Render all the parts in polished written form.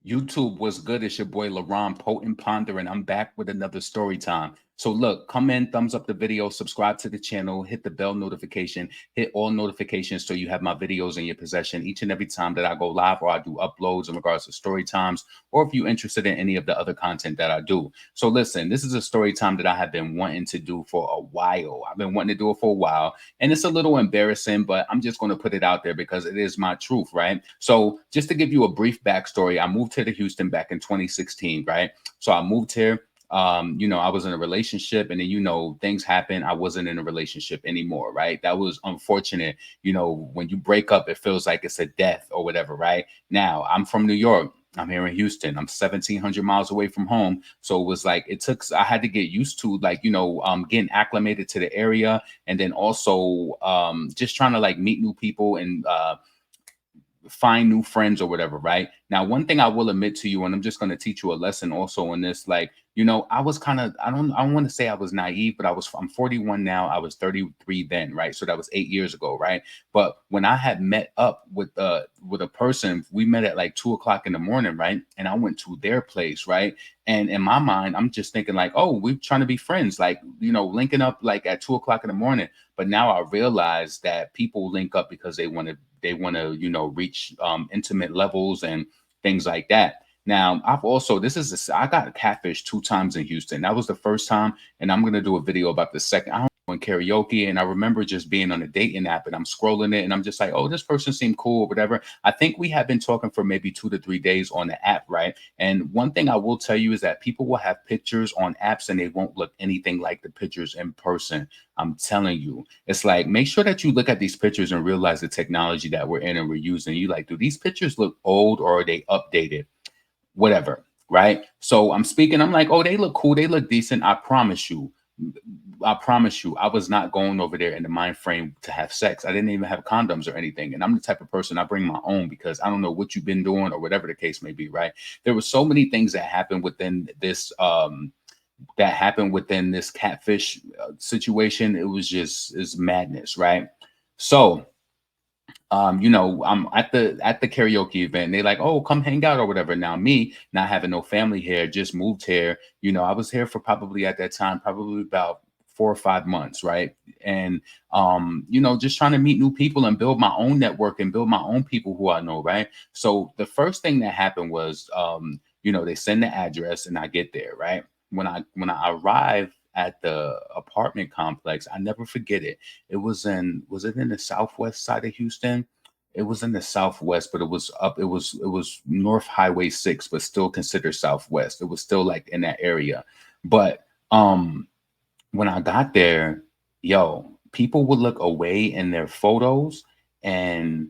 YouTube was good. It's your boy LaRon Potent Pondering. I'm back with another story time. So look, come in, thumbs up the video, subscribe to the channel, hit the bell notification, hit all notifications so you have my videos in your possession each and every time that I go live or I do uploads in regards to story times, or if you're interested in any of the other content that I do. So listen, this is a story time that I have been wanting to do for a while. I've been wanting to do it for a while, and it's a little embarrassing, but I'm just going to put it out there because it is my truth, right? So just to give you a brief backstory, I moved here to Houston back in 2016, right? So I moved here. I was in a relationship, and then things happen. I wasn't in a relationship anymore, right? That was unfortunate. When you break up, it feels like it's a death or whatever, right? Now I'm from New York. I'm here in Houston. I'm 1,700 miles away from home. So it was like I had to get used to getting acclimated to the area, and then also just trying to like meet new people and find new friends or whatever, right? Now, one thing I will admit to you, and I'm just going to teach you a lesson also on this, like, I was kind of, I don't want to say I was naive, but I'm 41 now. I was 33 then, right? So that was 8 years ago, right? But when I had met up with a person, we met at like 2 o'clock in the morning, right? And I went to their place, right? And in my mind, I'm just thinking like, oh, we're trying to be friends, like, linking up like at 2 o'clock in the morning. But now I realize that people link up because they want to reach intimate levels and things like that. Now I've also I got catfish 2 times in Houston. That was the first time, and I'm gonna do a video about the second. I don't know, in karaoke, and I remember just being on a dating app, and I'm scrolling it, and I'm just like, oh, this person seemed cool or whatever. I think we have been talking for maybe 2 to 3 days on the app, right? And one thing I will tell you is that people will have pictures on apps and they won't look anything like the pictures in person. I'm telling you, it's like, make sure that you look at these pictures and realize the technology that we're in and we're using. You like, do these pictures look old or are they updated? Whatever, right? So I'm speaking, I'm like, oh, they look cool, they look decent. I promise you, I was not going over there in the mind frame to have sex. I didn't even have condoms or anything. And I'm the type of person, I bring my own because I don't know what you've been doing or whatever the case may be, right? There were so many things that happened within this catfish situation. It was just is madness, right? So I'm at the karaoke event. And they're like, "Oh, come hang out or whatever." Now, me not having no family here, just moved here. I was here for probably at that time, probably about 4 or 5 months, right? And just trying to meet new people and build my own network and build my own people who I know, right? So the first thing that happened was, they send the address and I get there, right? When I arrive at the apartment complex, I never forget it. Was it in the southwest side of Houston? It was in the southwest, but it was North Highway 6, but still considered southwest. It was still like in that area. But when I got there, yo, people would look away in their photos and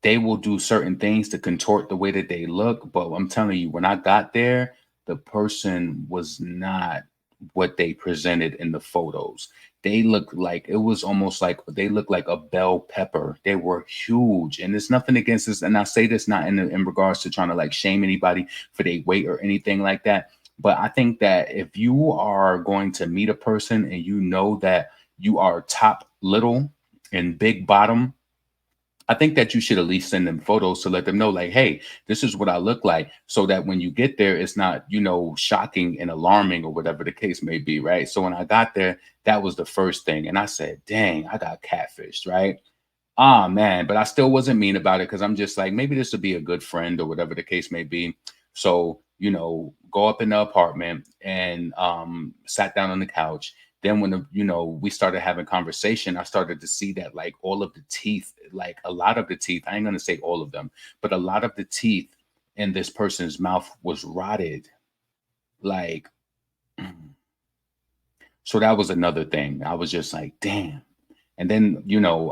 they will do certain things to contort the way that they look. But I'm telling you, when I got there, the person was not what they presented in the photos. They looked like it was almost like they looked like a bell pepper. They were huge. And there's nothing against this. And I say this not in regards to trying to like shame anybody for their weight or anything like that. But I think that if you are going to meet a person and you know that you are top little and big bottom, I think that you should at least send them photos to let them know, like, hey, this is what I look like, so that when you get there, it's not, shocking and alarming or whatever the case may be, right? So when I got there, that was the first thing. And I said, dang, I got catfished, right? Ah, man. But I still wasn't mean about it because I'm just like, maybe this would be a good friend or whatever the case may be. So, go up in the apartment and sat down on the couch. Then when we started having conversation, I started to see that like all of the teeth, like a lot of the teeth, I ain't gonna say all of them, but a lot of the teeth in this person's mouth was rotted. Like, so that was another thing. I was just like, damn. And then,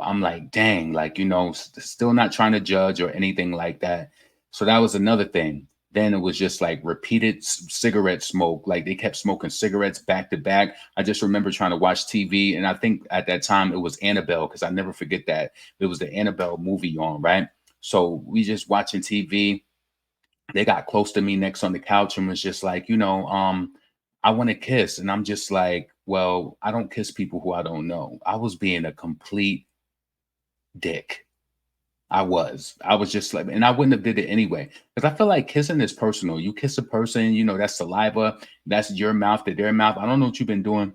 I'm like, dang, like, still not trying to judge or anything like that. So that was another thing. Then it was just like repeated cigarette smoke. Like they kept smoking cigarettes back to back. I just remember trying to watch TV. And I think at that time it was Annabelle, because I never forget that. It was the Annabelle movie on, right? So we just watching TV. They got close to me next on the couch and was just like, I want to kiss. And I'm just like, well, I don't kiss people who I don't know. I was being a complete dick. I was just like, and I wouldn't have did it anyway because I feel like kissing is personal. You kiss a person, that's saliva, that's your mouth to their mouth. I don't know what you've been doing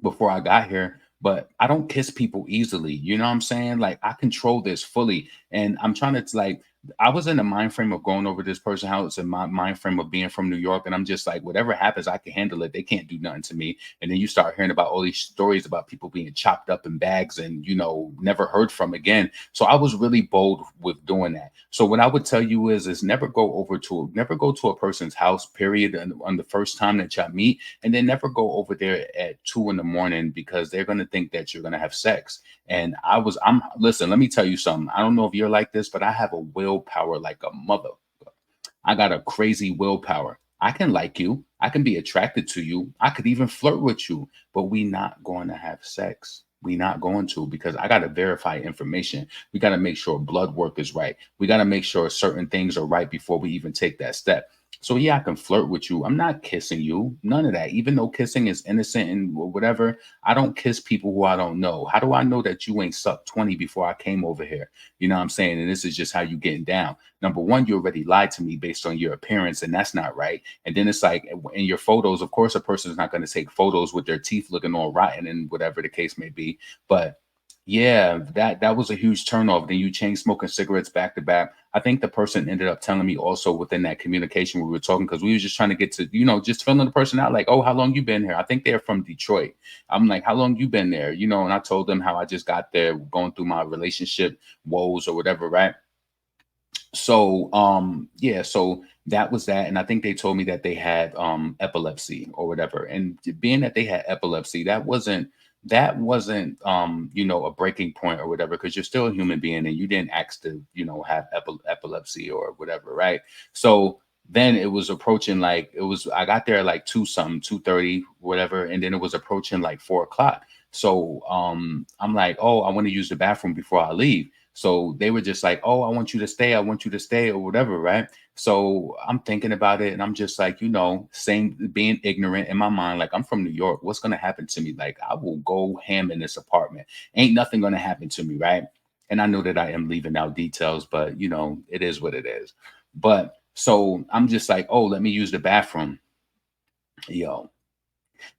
before I got here, but I don't kiss people easily. You know what I'm saying? Like I control this fully. And I'm trying to like I was in the mind frame of going over this person's house and my mind frame of being from New York. And I'm just like, whatever happens, I can handle it. They can't do nothing to me. And then you start hearing about all these stories about people being chopped up in bags and never heard from again. So I was really bold with doing that. So what I would tell you is never go to a person's house, period, on the first time that y'all meet, and then never go over there at 2 in the morning because they're gonna think that you're gonna have sex. And I'm listen, let me tell you something. I don't know if you're like this, but I have a willpower like a mother. I got a crazy willpower. I can like you. I can be attracted to you. I could even flirt with you, but we not going to have sex. We not going to because I got to verify information. We got to make sure blood work is right. We got to make sure certain things are right before we even take that step. So yeah, I can flirt with you. I'm not kissing you. None of that. Even though kissing is innocent and whatever, I don't kiss people who I don't know. How do I know that you ain't sucked 20 before I came over here? You know what I'm saying? And this is just how you getting down. Number one, you already lied to me based on your appearance, and that's not right. And then it's like in your photos, of course, a person is not going to take photos with their teeth looking all rotten and whatever the case may be. But yeah, that was a huge turnoff. Then you chain smoking cigarettes back to back. I think the person ended up telling me also within that communication we were talking because we were just trying to get to, just filling the person out like, oh, how long you been here? I think they're from Detroit. I'm like, how long you been there? And I told them how I just got there going through my relationship woes or whatever, right? So yeah, so that was that. And I think they told me that they had epilepsy or whatever. And being that they had epilepsy, that wasn't a breaking point or whatever, because you're still a human being and you didn't ask to have epilepsy or whatever, right? So then it was approaching, like, I got there like 2 something, 2:30, whatever, and then it was approaching like 4 o'clock. So I'm like, oh, I want to use the bathroom before I leave. So they were just like, oh, I want you to stay, or whatever, right? So I'm thinking about it and I'm just like, same, being ignorant in my mind, like, I'm from New York. What's going to happen to me? Like, I will go ham in this apartment. Ain't nothing going to happen to me, right? And I know that I am leaving out details, but it is what it is. But so I'm just like, oh, let me use the bathroom. Yo,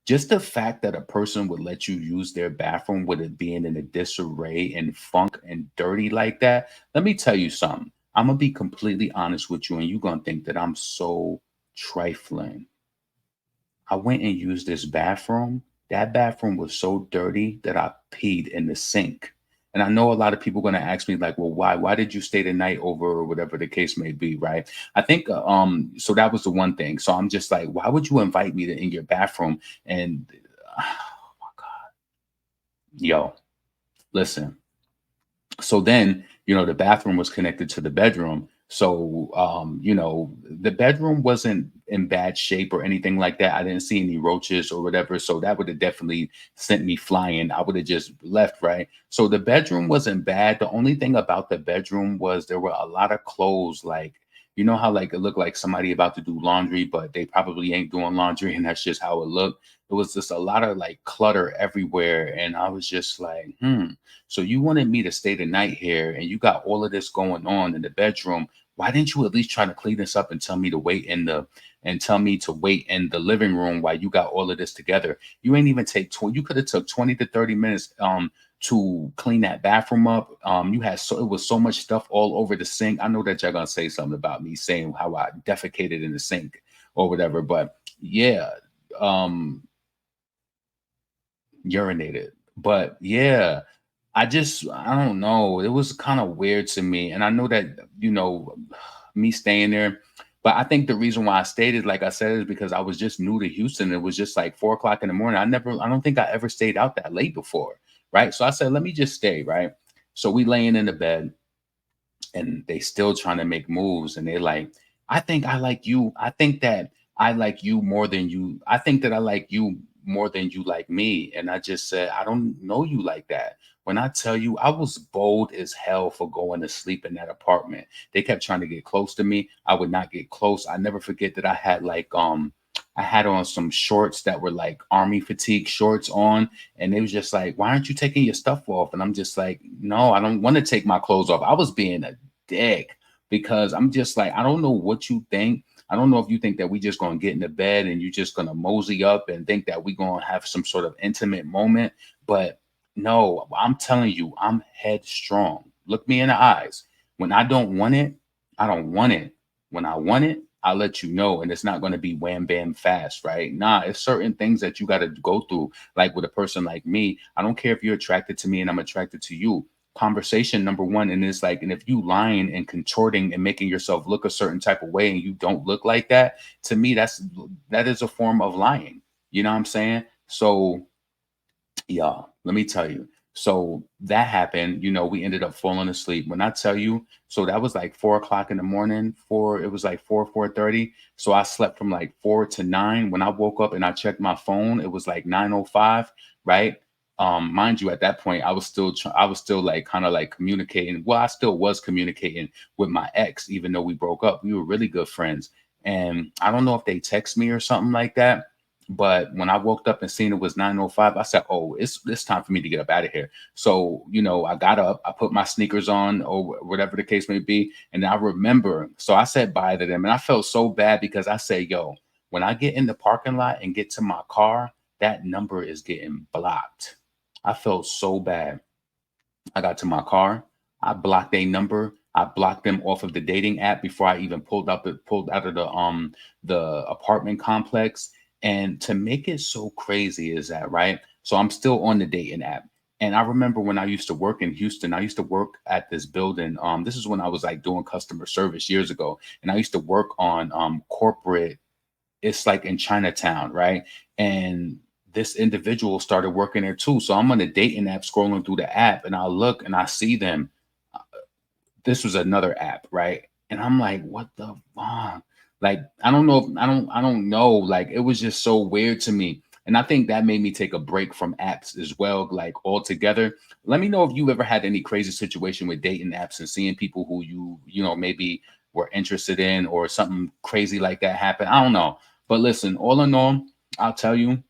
just the fact that a person would let you use their bathroom with it being in a disarray and funk and dirty like that, let me tell you something. I'm gonna be completely honest with you, and you're gonna think that I'm so trifling. I went and used this bathroom. That bathroom was so dirty that I peed in the sink. And I know a lot of people going to ask me like, well, why? Why did you stay the night over, or whatever the case may be, right? I think so that was the one thing. So I'm just like, why would you invite me in your bathroom? And oh my God, yo, listen. So then the bathroom was connected to the bedroom. So the bedroom wasn't in bad shape or anything like that. I didn't see any roaches or whatever, so that would have definitely sent me flying. I would have just left, right? So the bedroom wasn't bad. The only thing about the bedroom was there were a lot of clothes, like, how like it looked like somebody about to do laundry, but they probably ain't doing laundry, and that's just how it looked. It was just a lot of like clutter everywhere, and I was just like, so you wanted me to stay the night here, and you got all of this going on in the bedroom. Why didn't you at least try to clean this up and tell me to wait in the living room while you got all of this together? You ain't even take 20. You could have took 20 to 30 minutes to clean that bathroom up. You had it was so much stuff all over the sink. I know that y'all gonna say something about me saying how I defecated in the sink or whatever, but yeah, um, urinated. But yeah, I don't know. It was kind of weird to me. And I know that, me staying there. But I think the reason why I stayed is, like I said, is because I was just new to Houston. It was just like 4 o'clock in the morning. I don't think I ever stayed out that late before. Right. So I said, let me just stay. Right. So we laying in the bed, and they still trying to make moves, and they're like, I think I like you. I think that I like you more than you. I think that I like you more than you like me. And I just said, I don't know you like that. When I tell you, I was bold as hell for going to sleep in that apartment. They kept trying to get close to me. I would not get close. I never forget that I had like I had on some shorts that were like army fatigue shorts on, and they was just like, "Why aren't you taking your stuff off?" And I'm just like, "No, I don't want to take my clothes off." I was being a dick because I'm just like, I don't know what you think. I don't know if you think that we just gonna get into bed and you just gonna mosey up and think that we gonna have some sort of intimate moment, but no, I'm telling you, I'm headstrong. Look me in the eyes. When I don't want it, I don't want it. When I want it, I'll let you know, and it's not going to be wham bam fast, right? Nah, it's certain things that you got to go through. Like with a person like me, I don't care if you're attracted to me and I'm attracted to you. Conversation number one, and it's like, and if you lying and contorting and making yourself look a certain type of way and you don't look like that, to me, that is a form of lying. You know what I'm saying? So y'all, let me tell you. So that happened. We ended up falling asleep. When I tell you, so that was like 4 o'clock in the morning. It was like 4:30. So I slept from like 4 to 9. When I woke up and I checked my phone, it was like 9:05. Right. Mind you, at that point, I was still like kind of like communicating. Well, I still was communicating with my ex, even though we broke up. We were really good friends. And I don't know if they text me or something like that, but when I woke up and seen it was 9:05, I said, "Oh, it's time for me to get up out of here." So, I got up, I put my sneakers on or whatever the case may be. And I remember, so I said bye to them. And I felt so bad because I said, "Yo, when I get in the parking lot and get to my car, that number is getting blocked." I felt so bad. I got to my car. I blocked a number. I blocked them off of the dating app before I even pulled out of the apartment complex. And to make it so crazy is that, right? So I'm still on the dating app. And I remember when I used to work in Houston, I used to work at this building. This is when I was like doing customer service years ago. And I used to work on corporate, it's like in Chinatown, right? And this individual started working there too. So I'm on the dating app scrolling through the app and I look and I see them. This was another app, right? And I'm like, what the fuck? Like, I don't know. I don't know. Like, it was just so weird to me. And I think that made me take a break from apps as well, like altogether. Let me know if you ever had any crazy situation with dating apps and seeing people who maybe were interested in or something crazy like that happen. I don't know. But listen, all in all, I'll tell you,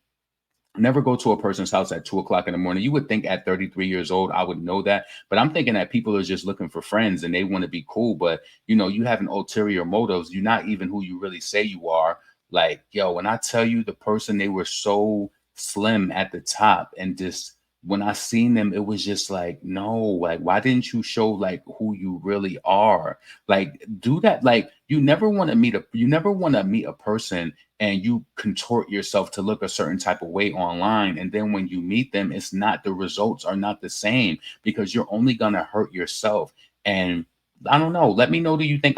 never go to a person's house at 2 o'clock in the morning. You would think at 33 years old, I would know that. But I'm thinking that people are just looking for friends and they want to be cool. But, you have an ulterior motives. You're not even who you really say you are. Like, yo, when I tell you the person, they were so slim at the top and just, when I seen them, it was just like, no, like, why didn't you show like who you really are? Like, do that. Like, you never want to meet a person and you contort yourself to look a certain type of way online, and then when you meet them, the results are not the same because you're only going to hurt yourself. And I don't know, let me know, do you think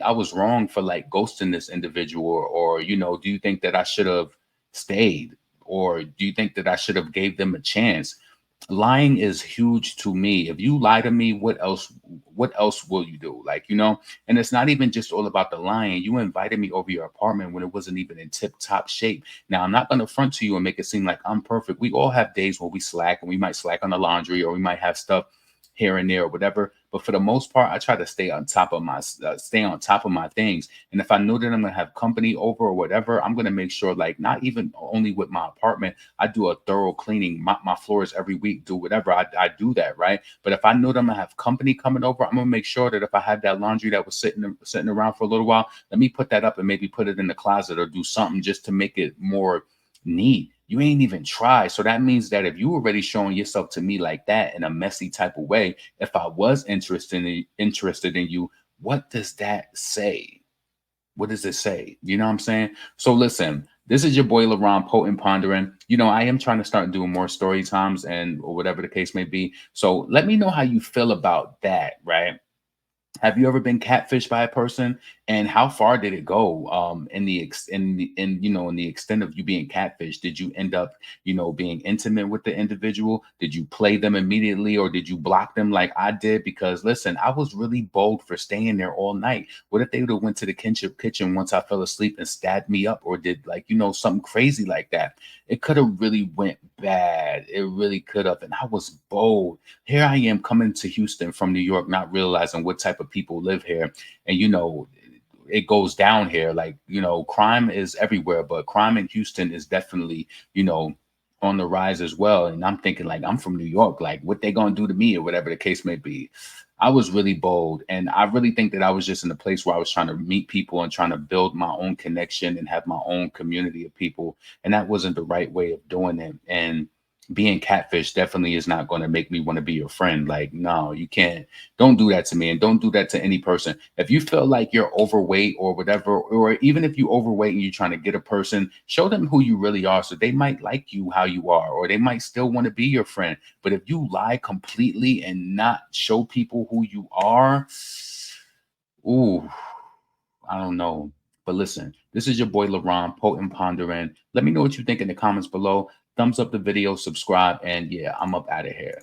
I was wrong for like ghosting this individual, or do you think that I should have stayed, or do you think that I should have gave them a chance? Lying is huge to me. If you lie to me, what else will you do? Like, and it's not even just all about the lying. You invited me over your apartment when it wasn't even in tip top shape. Now, I'm not going to front to you and make it seem like I'm perfect. We all have days where we slack, and we might slack on the laundry, or we might have stuff here and there or whatever. But for the most part, I try to stay on top of my things. And if I know that I'm gonna have company over or whatever, I'm gonna make sure, like, not even only with my apartment, I do a thorough cleaning, my floors every week, do whatever. I do that, right? But if I know that I'm gonna have company coming over, I'm gonna make sure that if I had that laundry that was sitting around for a little while, let me put that up and maybe put it in the closet or do something just to make it more neat. You ain't even try. So that means that if you already showing yourself to me like that in a messy type of way, if I was interested in you, what does that say? What does it say? You know what I'm saying? So listen, this is your boy LaRon Potent Pondering. I am trying to start doing more story times and or whatever the case may be. So let me know how you feel about that, right? Have you ever been catfished by a person, and how far did it go? In the ex in the extent of you being catfished, did you end up, being intimate with the individual? Did you play them immediately, or did you block them like I did? Because listen, I was really bold for staying there all night. What if they would have went to the kitchen once I fell asleep and stabbed me up, or did, like, something crazy like that? It could have really went bad. It really could have, and I was bold. Here I am coming to Houston from New York, not realizing what type of people live here. And it goes down here. Like, you know, crime is everywhere, but crime in Houston is definitely, you know, on the rise as well. And I'm thinking, like, I'm from New York, like what they gonna do to me or whatever the case may be. I was really bold, and I really think that I was just in a place where I was trying to meet people and trying to build my own connection and have my own community of people, and that wasn't the right way of doing it. And being catfish definitely is not going to make me want to be your friend. Like, no, you can't. Don't do that to me, and don't do that to any person. If you feel like you're overweight or whatever, or even if you overweight and you're trying to get a person, show them who you really are, so they might like you how you are, or they might still want to be your friend. But if you lie completely and not show people who you are, ooh, I don't know. But listen, this is your boy LaRon, Potent Pondering. Let me know what you think in the comments below. Thumbs up the video, subscribe, and yeah, I'm up out of here.